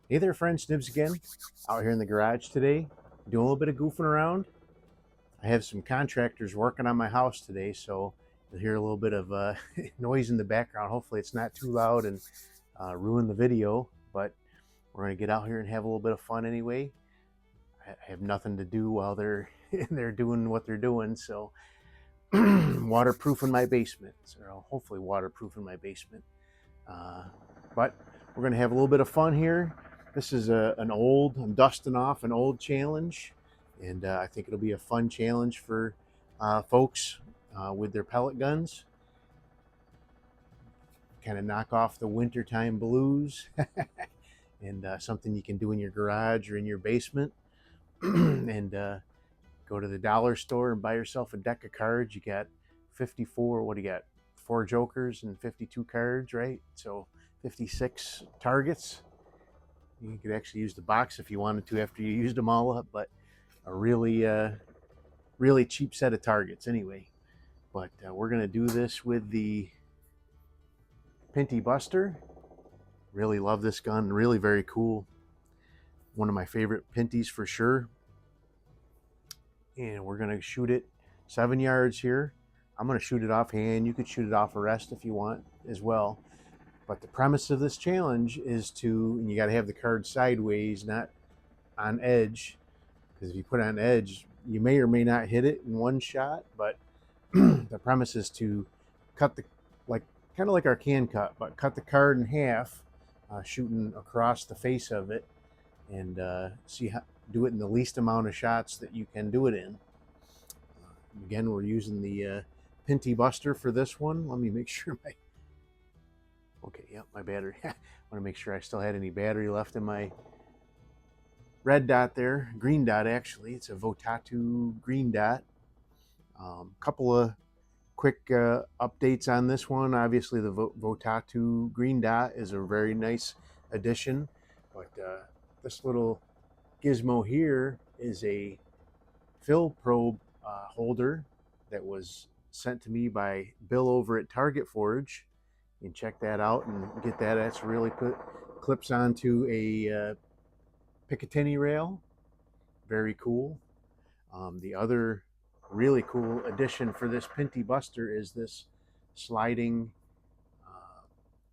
Hey there, friends, Nibs again. Out here in the garage today, doing a little bit of goofing around. I have some contractors working on my house today, so you'll hear a little bit of noise in the background. Hopefully, it's not too loud and ruin the video, but we're going to get out here and have a little bit of fun anyway. I have nothing to do while they're in there doing what they're doing, so waterproofing my basement, so hopefully waterproofing my basement. But we're going to have a little bit of fun here. This is I'm dusting off an old challenge, and I think it'll be a fun challenge for folks with their pellet guns. Kind of knock off the wintertime blues, and something you can do in your garage or in your basement. And go to the dollar store and buy yourself a deck of cards. You got 54, what do you got? 4 jokers and 52 cards, right? So 56 targets. You could actually use the box if you wanted to after you used them all up, but a really cheap set of targets anyway. But we're going to do this with the Pinty Buster. Really love this gun. Really very cool. One of my favorite Pinties for sure. And we're going to shoot it 7 yards here. I'm going to shoot it offhand. You could shoot it off a rest if you want as well. But the premise of this challenge is and you got to have the card sideways, not on edge. Because if you put it on edge, you may or may not hit it in one shot. But the premise is to cut kind of like our can cut, but cut the card in half, shooting across the face of it, and do it in the least amount of shots that you can do it in. Again, we're using the Pinty Buster for this one. Let me make sure my battery. I want to make sure I still had any battery left in my red dot there. Green dot, actually. It's a Votatu green dot. Couple of quick updates on this one. Obviously, the Votatu green dot is a very nice addition, but this little gizmo here is a fill probe holder that was sent to me by Bill over at Target Forge. You can check that out and get that. That's really clips onto a Picatinny rail. Very cool. The other really cool addition for this Pinty Buster is this sliding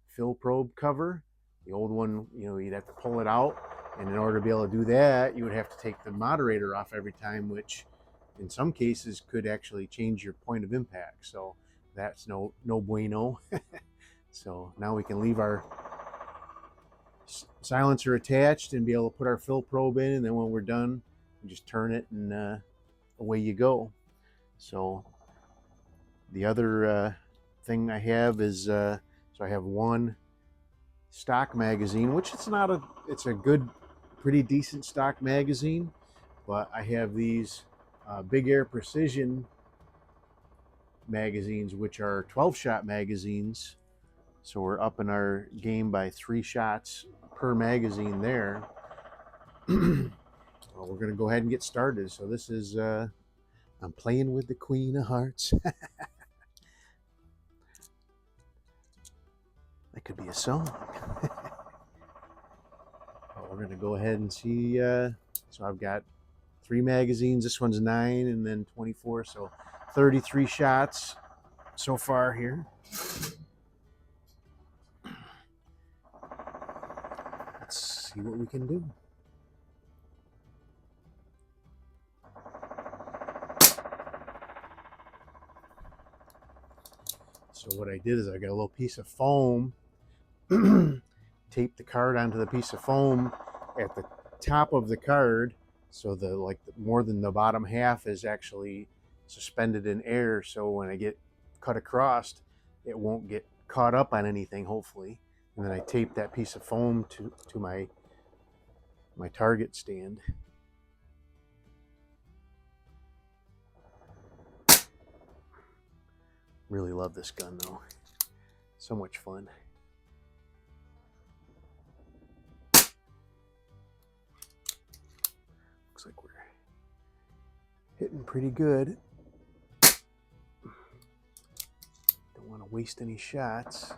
fill probe cover. The old one, you'd have to pull it out, and in order to be able to do that, you would have to take the moderator off every time, which in some cases could actually change your point of impact. So that's no bueno. So now we can leave our silencer attached and be able to put our fill probe in, and then when we're done, we just turn it and away you go. So the other thing I have is so I have one stock magazine, which it's a good, pretty decent stock magazine, but I have these Big Air Precision magazines, which are 12-shot magazines. So we're upping our game by 3 shots per magazine there. Well, we're going to go ahead and get started. So this is, I'm playing with the Queen of Hearts. That could be a song. Well, we're going to go ahead and see. So I've got 3 magazines. This one's 9 and then 24. So 33 shots so far here. Let's see what we can do. So what I did is I got a little piece of foam, taped the card onto the piece of foam at the top of the card, so more than the bottom half is actually suspended in air. So when I get cut across, it won't get caught up on anything, hopefully. And then I tape that piece of foam to my target stand. Really love this gun though. So much fun. Looks like we're hitting pretty good. Don't want to waste any shots.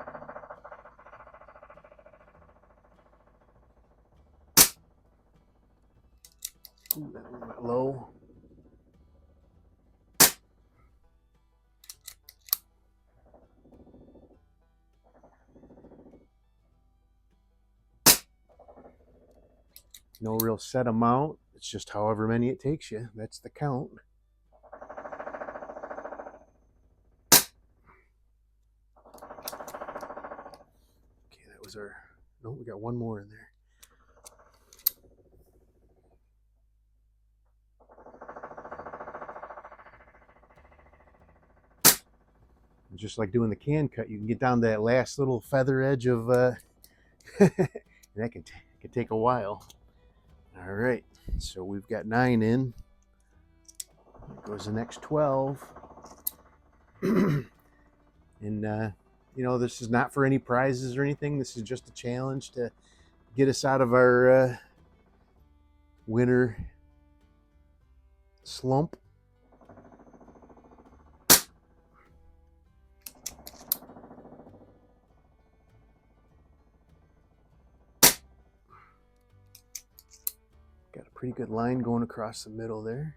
low. No real set amount. It's just however many it takes you. That's the count. Okay, that was our... No, we got one more in there. And just like doing the can cut, you can get down to that last little feather edge of... and that can take a while. All right, so we've got 9 in. There goes the next 12. And, you know, this is not for any prizes or anything. This is just a challenge to get us out of our winter slump. Got a pretty good line going across the middle there.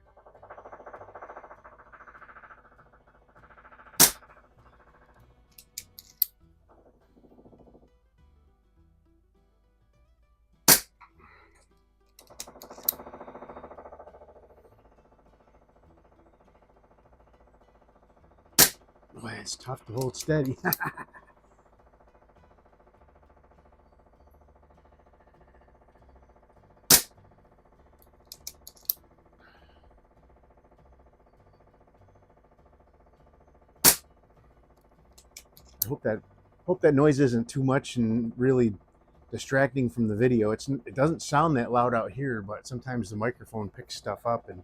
Boy, it's tough to hold steady. I hope that noise isn't too much and really distracting from the video. It doesn't sound that loud out here, but sometimes the microphone picks stuff up. And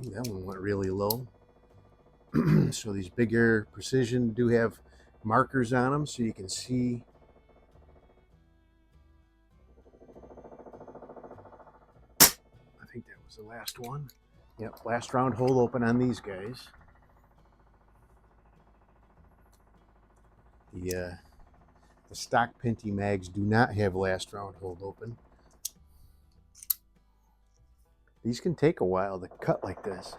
ooh, that one went really low. So these bigger precision do have markers on them, so you can see. I think that was the last one. Yep, last round hold open on these guys. The stock Pinty mags do not have last round hold open. These can take a while to cut like this.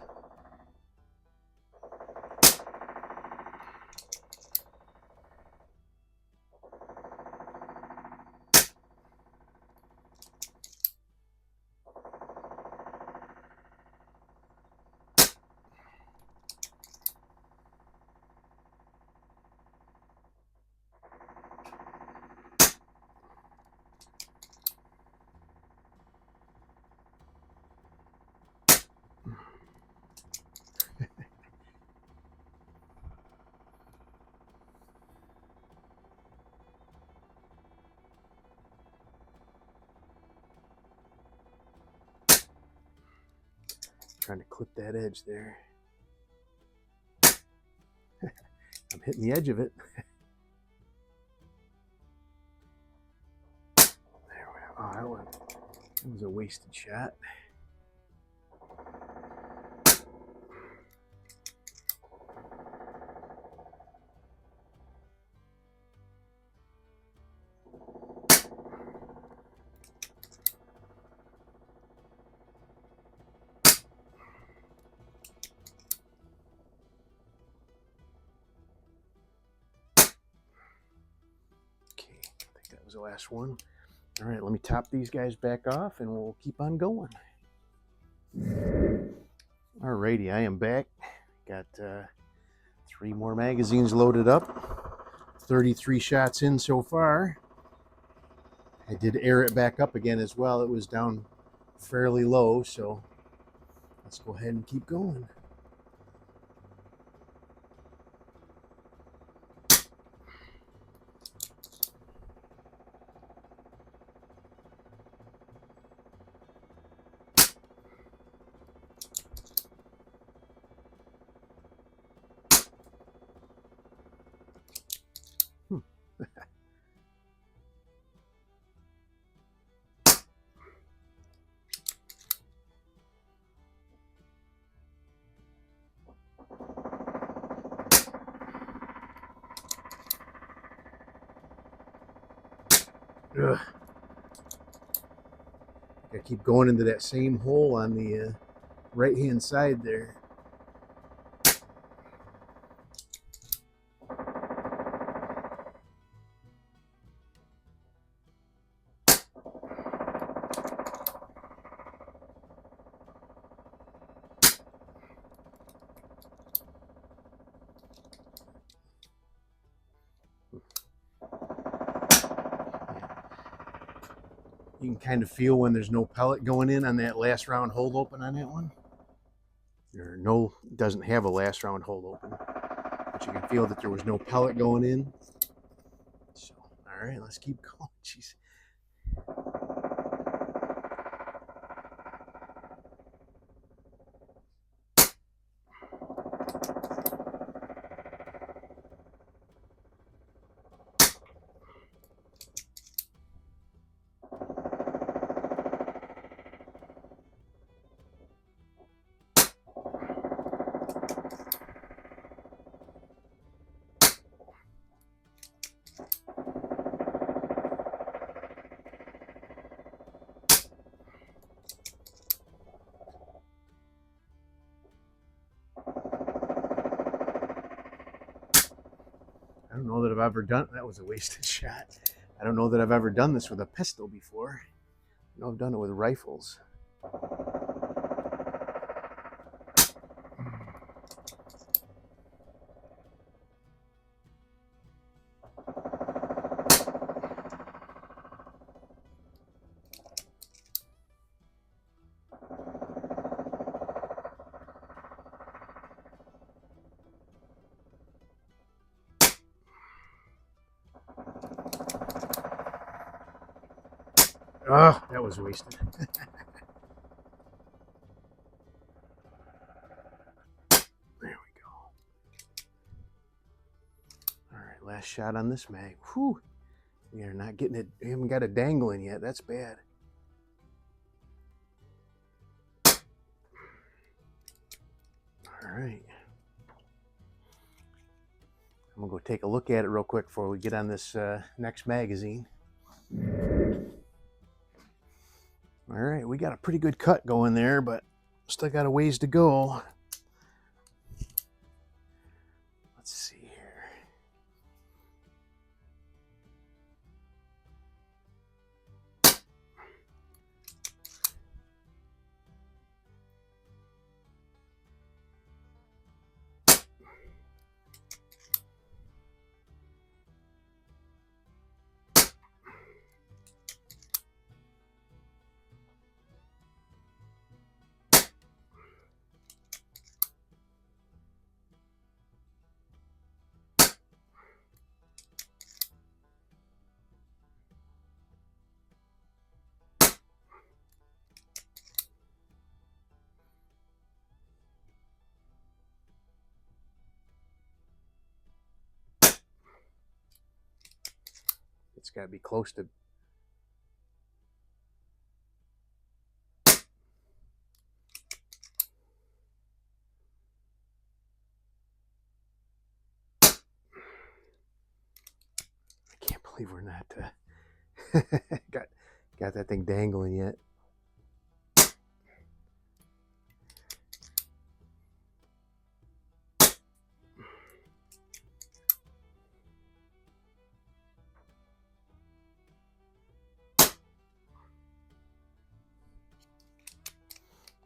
Trying to clip that edge there. I'm hitting the edge of it. There we go. Oh, that was a wasted shot. The last one. All right, let me top these guys back off and we'll keep on going. Alrighty, I am back. Got 3 more magazines loaded up. 33 shots in so far. I did air it back up again as well. It was down fairly low, so let's go ahead and keep going. Ugh. I keep going into that same hole on the right hand side there. You can kind of feel when there's no pellet going in on that last round hold open on that one. Or no, doesn't have a last round hold open, but you can feel that there was no pellet going in. So, all right, let's keep going. Jeez. I don't know that I've ever done, that was a wasted shot. I don't know that I've ever done this with a pistol before. I know I've done it with rifles. Oh, that was wasted. There we go. All right, last shot on this mag. Whew. We are not getting it. We haven't got it dangling yet. That's bad. All right. I'm going to go take a look at it real quick before we get on this next magazine. All right, we got a pretty good cut going there, but still got a ways to go. Let's see here. It's got to be close to. I can't believe we're not got that thing dangling yet.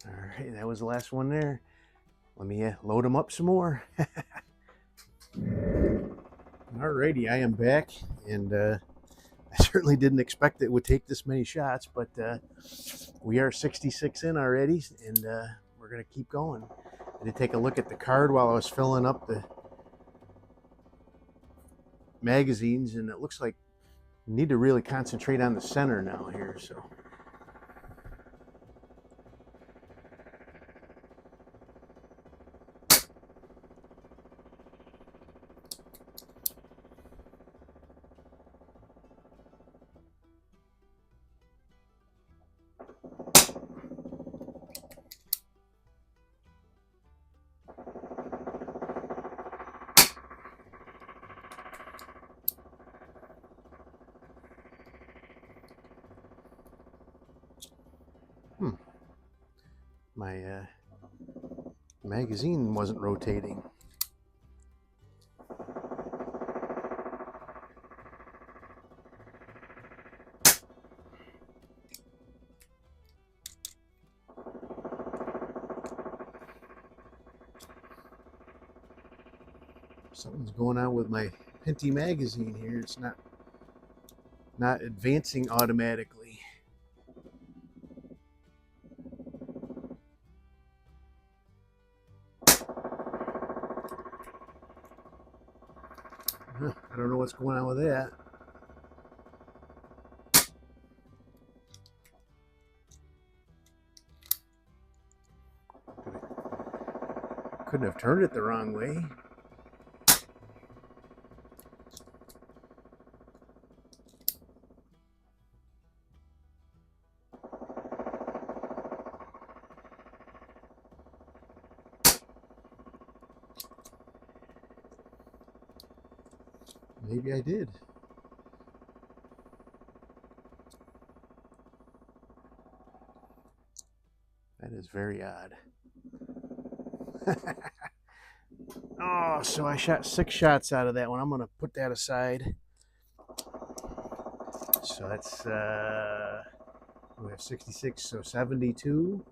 All right, that was the last one there. Let me load them up some more. Alrighty, I am back, and I certainly didn't expect it would take this many shots, but we are 66 in already, and we're going to keep going. I did take a look at the card while I was filling up the magazines, and it looks like we need to really concentrate on the center now here. So. my magazine wasn't rotating. Something's going on with my Pinty magazine here. It's not advancing automatically. I don't know what's going on with that. Couldn't have turned it the wrong way. Maybe I did. That is very odd. Oh, so I shot 6 shots out of that one. I'm going to put that aside. So that's, we have 66, so 72.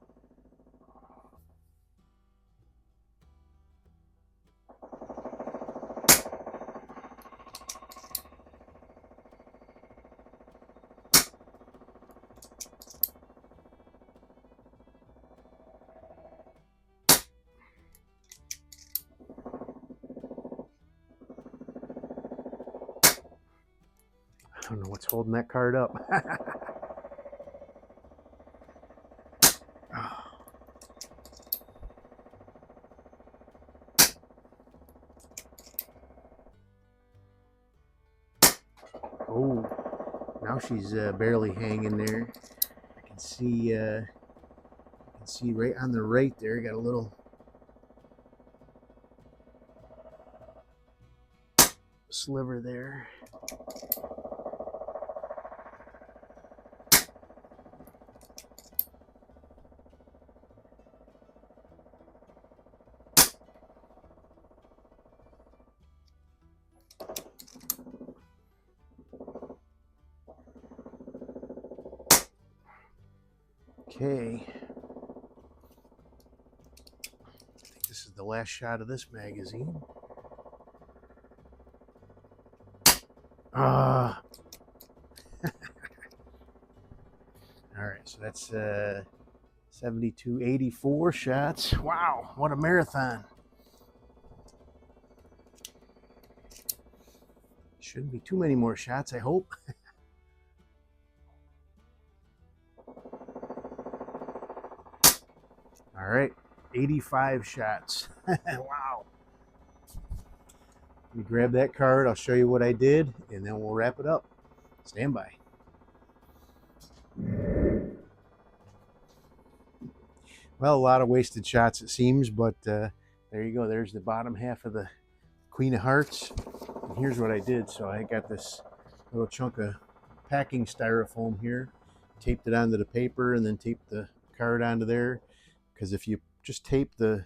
I don't know what's holding that card up. Oh, now she's barely hanging there. I can see right on the right there, got a little sliver there. Okay, I think this is the last shot of this magazine. All right, so that's 72, 84 shots. Wow, what a marathon. Shouldn't be too many more shots, I hope. All right, 85 shots. Wow. Let me grab that card. I'll show you what I did, and then we'll wrap it up. Stand by. Well, a lot of wasted shots, it seems, but there you go. There's the bottom half of the Queen of Hearts. And here's what I did. So I got this little chunk of packing styrofoam here, taped it onto the paper, and then taped the card onto there. Because if you just tape the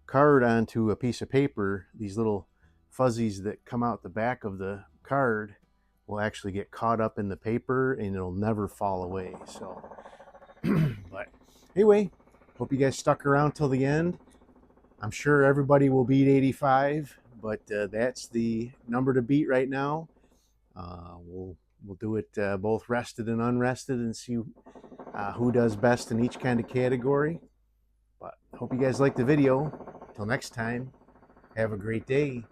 card onto a piece of paper, these little fuzzies that come out the back of the card will actually get caught up in the paper and it'll never fall away. So, but anyway, hope you guys stuck around till the end. I'm sure everybody will beat 85, but that's the number to beat right now. We'll do it both rested and unrested and see who does best in each kind of category. But hope you guys liked the video. Till next time, have a great day.